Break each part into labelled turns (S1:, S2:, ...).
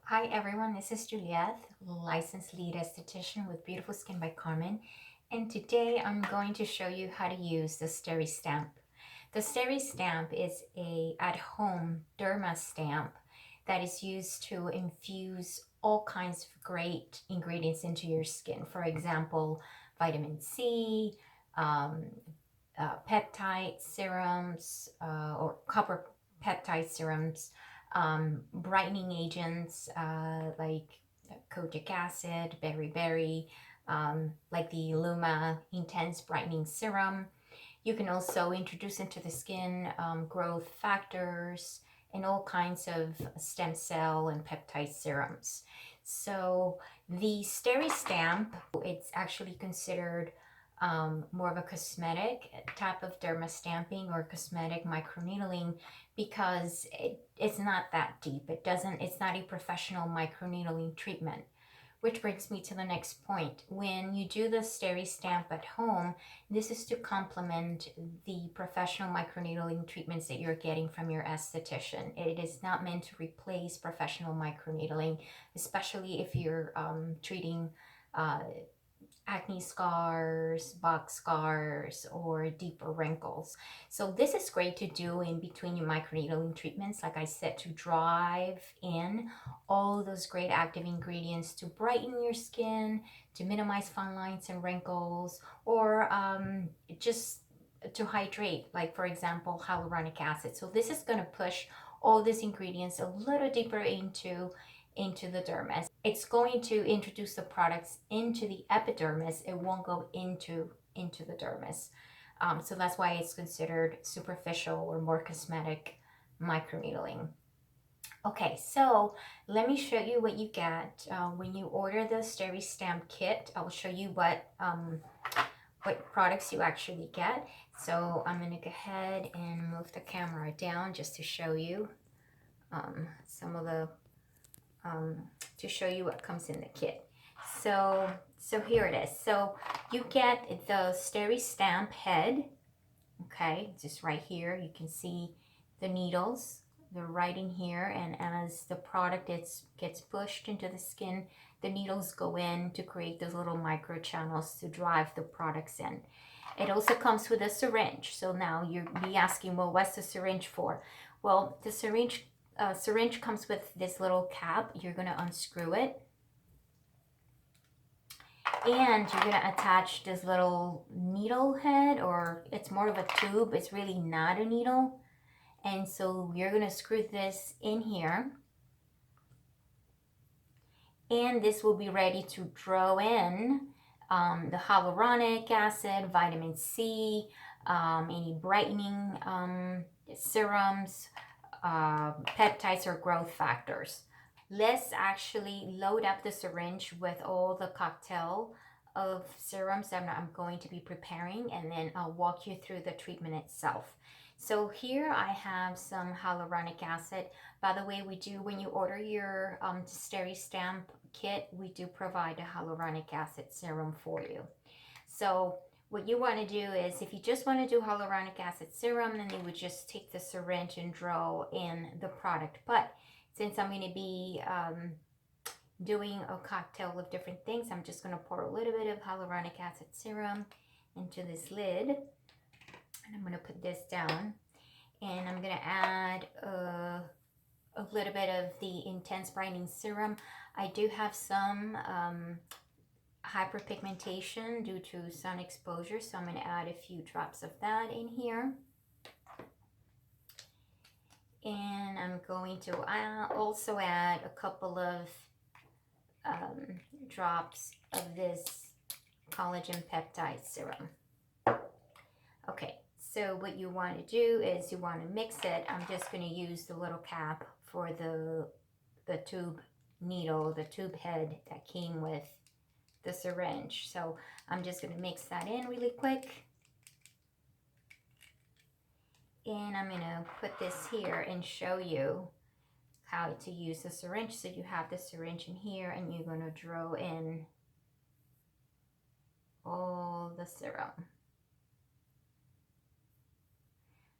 S1: Hi everyone, this is Juliette, licensed lead esthetician with Beautiful Skin by Carmen, and today I'm going to show you how to use the Steristamp. The Steristamp is a at-home derma stamp that is used to infuse all kinds of great ingredients into your skin. For example, vitamin C, um, peptide serums, or copper peptide serums, brightening agents like kojic acid, berry, like the Luma Intense Brightening Serum. You can also introduce into the skin growth factors and all kinds of stem cell and peptide serums. So the Steristamp, it's actually considered more of a cosmetic type of dermastamping or cosmetic microneedling because it's not that deep. It's not a professional microneedling treatment. Which brings me to the next point. When you do the Steristamp at home, this is to complement the professional microneedling treatments that you're getting from your esthetician. It is not meant to replace professional microneedling, especially if you're treating uh, acne scars, box scars, or deeper wrinkles. So this is great to do in between your microneedling treatments, like I said, to drive in all those great active ingredients to brighten your skin, to minimize fine lines and wrinkles, or just to hydrate, like for example, hyaluronic acid. So this is going to push all these ingredients a little deeper into the dermis. It's going to introduce the products into the epidermis. It won't go into the dermis. So that's why it's considered superficial or more cosmetic microneedling. Okay, so let me show you what you get when you order the Steristamp kit. I'll show you what products you actually get. So I'm going to go ahead and move the camera down just to show you some of the um, to show you what comes in the kit. So here it is. So you get the Steristamp head. Okay, just right here. You can see the needles. They're right in here, and as the product gets pushed into the skin, the needles go in to create those little micro channels to drive the products in. It also comes with a syringe. So now you'll be asking, well, what's the syringe for? Well, the syringe comes with this little cap. You're going to unscrew it, and you're going to attach this little needle head, or it's more of a tube. It's really not a needle. And so you're going to screw this in here, and this will be ready to draw in the hyaluronic acid, vitamin C, any brightening serums, peptides, or growth factors. Let's actually load up the syringe with all the cocktail of serums that I'm going to be preparing, and then I'll walk you through the treatment itself. So here I have some hyaluronic acid. By the way, we do, when you order your Steristamp kit, we do provide a hyaluronic acid serum for you. So what you want to do is, if you just want to do hyaluronic acid serum, then you would just take the syringe and draw in the product. But since I'm going to be doing a cocktail of different things, I'm just going to pour a little bit of hyaluronic acid serum into this lid. And I'm going to put this down. And I'm going to add a little bit of the Intense Brightening Serum. I do have some hyperpigmentation due to sun exposure, so I'm going to add a few drops of that in here. And I'm going to also add a couple of drops of this collagen peptide serum. Okay, so what you want to do is you want to mix it. I'm just going to use the little cap for the tube needle, the tube head that came with the syringe. So I'm just going to mix that in really quick. And I'm going to put this here and show you how to use the syringe. So you have the syringe in here, and you're going to draw in all the serum.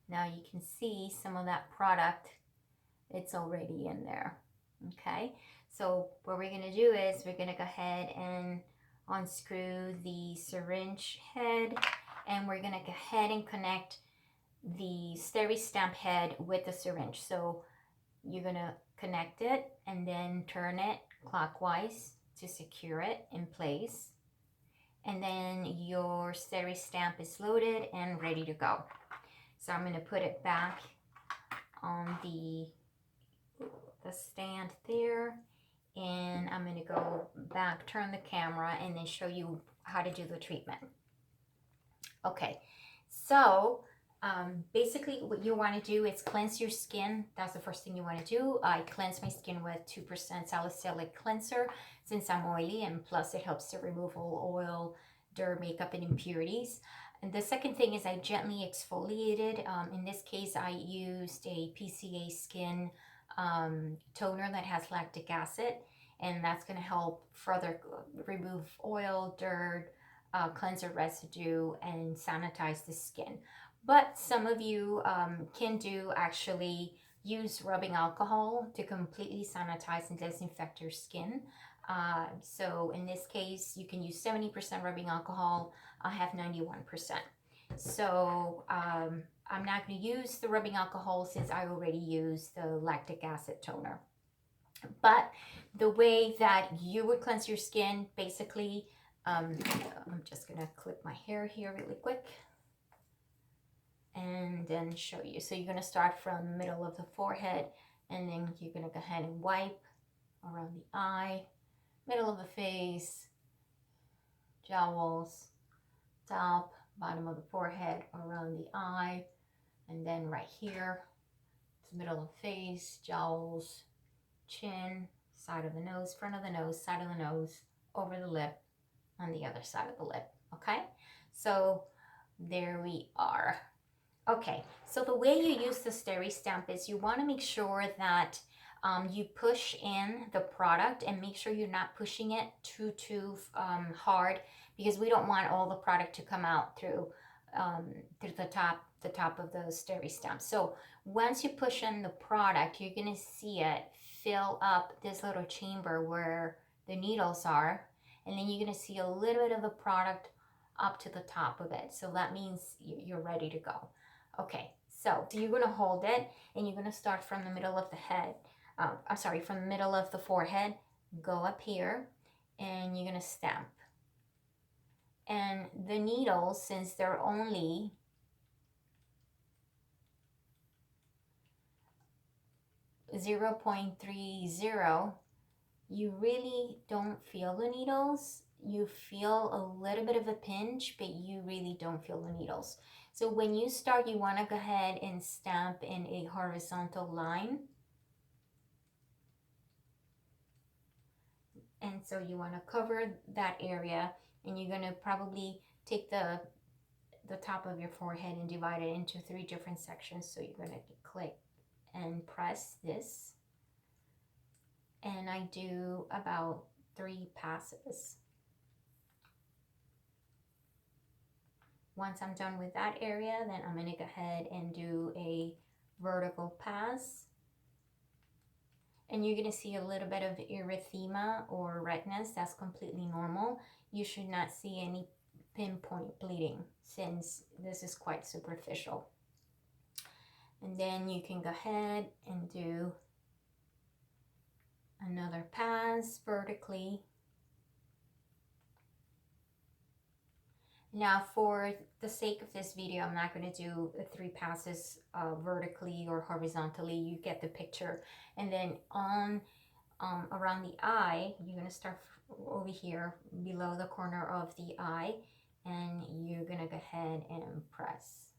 S1: Now you can see some of that product, it's already in there. Okay, so what we're gonna do is we're gonna go ahead and unscrew the syringe head, and we're gonna go ahead and connect the Steristamp head with the syringe. So you're gonna connect it and then turn it clockwise to secure it in place. And then your Steristamp is loaded and ready to go. So I'm gonna put it back on the stand there, and I'm going to go back, turn the camera, and then show you how to do the treatment. Okay, so basically what you want to do is cleanse your skin. That's the first thing you want to do. I cleanse my skin with 2% salicylic cleanser since I'm oily, and plus it helps to remove all oil, dirt, makeup, and impurities. And the second thing is I gently exfoliated. In this case, I used a PCA skin toner that has lactic acid, and that's going to help further remove oil, dirt, cleanser residue, and sanitize the skin. But some of you can do actually use rubbing alcohol to completely sanitize and disinfect your skin. So in this case, you can use 70% rubbing alcohol. I have 91%. So I'm not going to use the rubbing alcohol since I already used the lactic acid toner. But the way that you would cleanse your skin, basically, I'm just going to clip my hair here really quick and then show you. So you're going to start from the middle of the forehead, and then you're going to go ahead and wipe around the eye, middle of the face, jowls, top, bottom of the forehead, around the eye, and then right here, the middle of the face, jowls, chin, side of the nose, front of the nose, side of the nose, over the lip, on the other side of the lip. Okay, so there we are. Okay, so the way you use the Steristamp is you want to make sure that you push in the product, and make sure you're not pushing it too hard, because we don't want all the product to come out through the top of the Steristamp. So once you push in the product, you're going to see it fill up this little chamber where the needles are, and then you're going to see a little bit of the product up to the top of it. So that means you're ready to go. Okay, so you're going to hold it, and you're going to start from the middle of the head. From the middle of the forehead, go up here, and you're going to stamp. And the needles, since they're only 0.30, you really don't feel the needles. You feel a little bit of a pinch, but you really don't feel the needles. So when you start, you want to go ahead and stamp in a horizontal line. And so you want to cover that area, and you're going to probably take the top of your forehead and divide it into 3 different sections. So you're going to click and press this, and I do about 3 passes. Once I'm done with that area, then I'm going to go ahead and do a vertical pass, and you're going to see a little bit of erythema or redness. That's completely normal. You should not see any pinpoint bleeding since this is quite superficial. And then you can go ahead and do another pass vertically. Now, for the sake of this video, I'm not going to do 3 passes vertically or horizontally. You get the picture. And then on around the eye, you're going to start over here below the corner of the eye, and you're going to go ahead and press.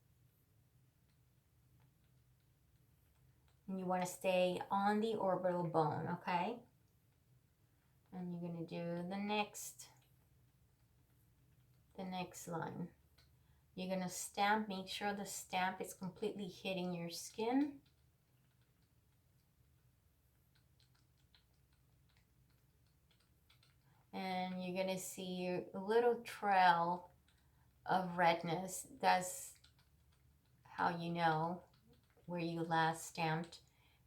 S1: And you want to stay on the orbital bone, okay? And you're going to do the next line. You're going to stamp. Make sure the stamp is completely hitting your skin. And you're going to see a little trail of redness. That's how you know where you last stamped.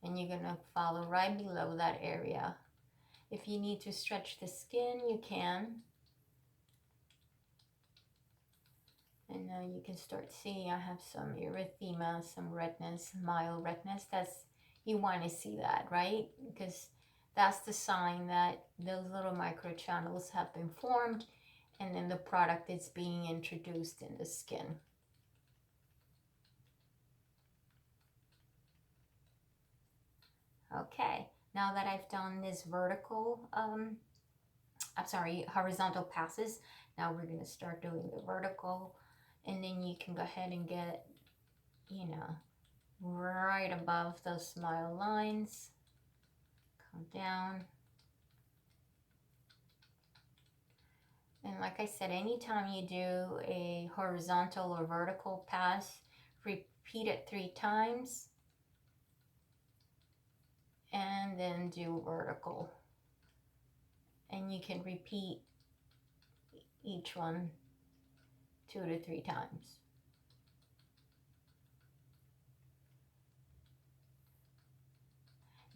S1: and you're gonna follow right below that area. If you need to stretch the skin, you can. And now you can start seeing I have some erythema, some redness, mild redness. You want to see that, right? Because that's the sign that those little microchannels have been formed, and then the product is being introduced in the skin. Okay, now that I've done this horizontal passes, now we're going to start doing the vertical, and then you can go ahead and get, right above those smile lines, come down. And like I said, anytime you do a horizontal or vertical pass, repeat it 3 times and then do vertical. And you can repeat each one 2 to 3 times.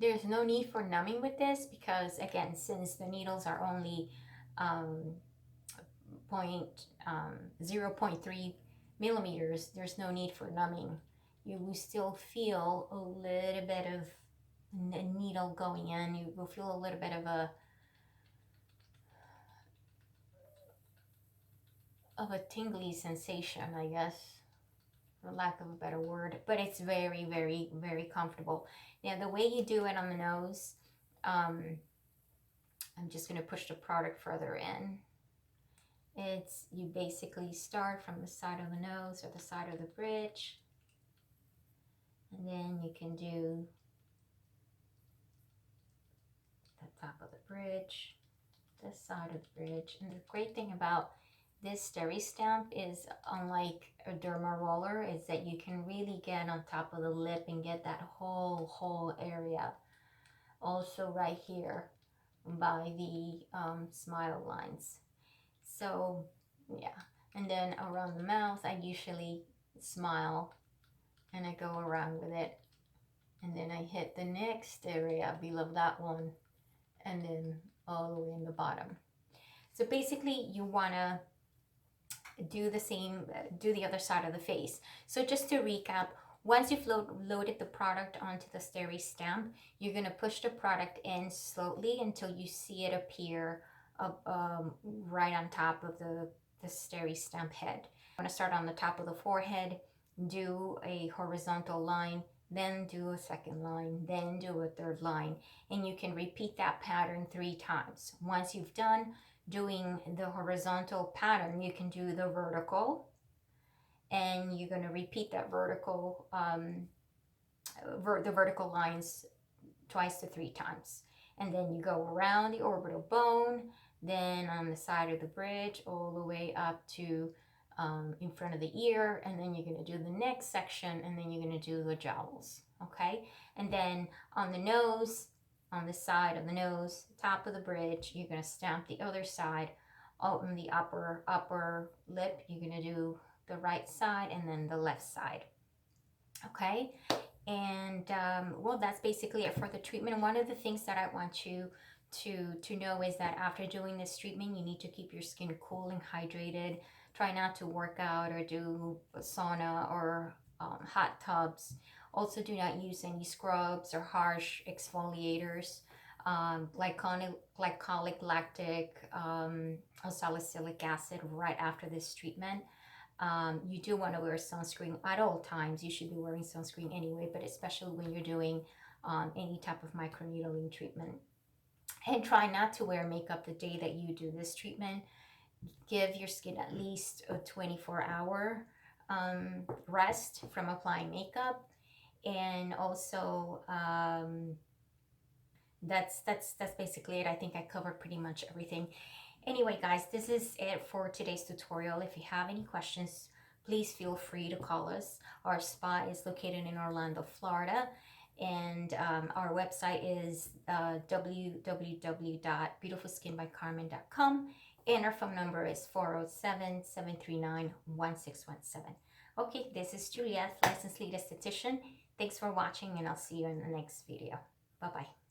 S1: There's no need for numbing with this because, again, since the needles are only 0.3 millimeters, there's no need for numbing. You will still feel a little bit of a needle going in. You will feel a little bit of a tingly sensation, I guess, for lack of a better word, but it's very, very, very comfortable. Now, the way you do it on the nose, I'm just going to push the product further in. You basically start from the side of the nose or the side of the bridge, and then you can do the top of the bridge, this side of the bridge. And the great thing about this Steristamp is, unlike a derma roller, is that you can really get on top of the lip and get that whole area. Also right here by the smile lines. So yeah, and then around the mouth, I usually smile and I go around with it, and then I hit the next area below that one, and then all the way in the bottom. So basically you want to do the same, do the other side of the face. So just to recap, once you've loaded the product onto the Steristamp, you're going to push the product in slowly until you see it appear right on top of the Steristamp head. I'm going to start on the top of the forehead, do a horizontal line, then do a second line, then do a third line, and you can repeat that pattern 3 times. Once you've done doing the horizontal pattern, you can do the vertical, and you're going to repeat that vertical, the vertical lines 2 to 3 times. And then you go around the orbital bone, then on the side of the bridge, all the way up to in front of the ear, and then you're going to do the next section, and then you're going to do the jowls, okay? And then on the nose, on the side of the nose, top of the bridge, you're going to stamp the other side. On the upper lip, you're going to do the right side and then the left side, okay? And well, that's basically it for the treatment. One of the things that I want you to know is that after doing this treatment, you need to keep your skin cool and hydrated. Try not to work out or do a sauna or hot tubs. Also, do not use any scrubs or harsh exfoliators, glycolic, lactic, or salicylic acid right after this treatment. You do want to wear sunscreen at all times. You should be wearing sunscreen anyway, but especially when you're doing any type of microneedling treatment. And try not to wear makeup the day that you do this treatment. Give your skin at least a 24-hour rest from applying makeup. And also, that's basically it. I think I covered pretty much everything. Anyway, guys, this is it for today's tutorial. If you have any questions, please feel free to call us. Our spa is located in Orlando, Florida, and our website is www.beautifulskinbycarmen.com. And our phone number is 407-739-1617. Okay, this is Juliet, licensed lead esthetician. Thanks for watching, and I'll see you in the next video. Bye-bye.